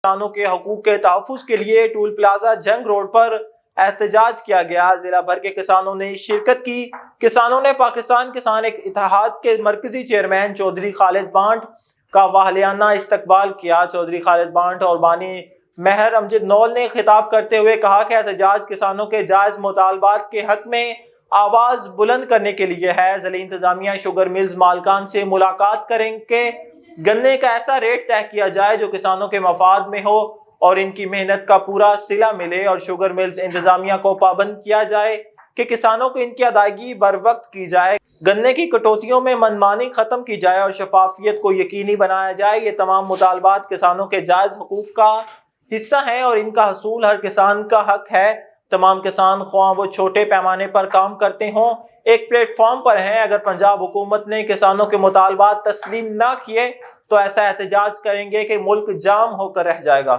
کسانوں کے حقوق کے تحفظ کے لیے ٹول پلازا جنگ روڈ پر احتجاج کیا گیا۔ ضلع بھر کے کسانوں نے شرکت کی۔ کسانوں نے پاکستان کسان اتحاد کے مرکزی چیئرمین چودھری خالد بانٹ کا واہلیانہ استقبال کیا۔ چودھری خالد بانٹ اور بانی مہر امجد نول نے خطاب کرتے ہوئے کہا کہ احتجاج کسانوں کے جائز مطالبات کے حق میں آواز بلند کرنے کے لیے ہے۔ ضلعی انتظامیہ شوگر ملز مالکان سے ملاقات کریں کہ گنے کا ایسا ریٹ طے کیا جائے جو کسانوں کے مفاد میں ہو اور ان کی محنت کا پورا صلہ ملے، اور شوگر ملز انتظامیہ کو پابند کیا جائے کہ کسانوں کو ان کی ادائیگی بر وقت کی جائے، گنے کی کٹوتیوں میں منمانی ختم کی جائے اور شفافیت کو یقینی بنایا جائے۔ یہ تمام مطالبات کسانوں کے جائز حقوق کا حصہ ہیں اور ان کا حصول ہر کسان کا حق ہے۔ تمام کسان خواہ وہ چھوٹے پیمانے پر کام کرتے ہوں ایک پلیٹ فارم پر ہیں۔ اگر پنجاب حکومت نے کسانوں کے مطالبات تسلیم نہ کیے تو ایسا احتجاج کریں گے کہ ملک جام ہو کر رہ جائے گا۔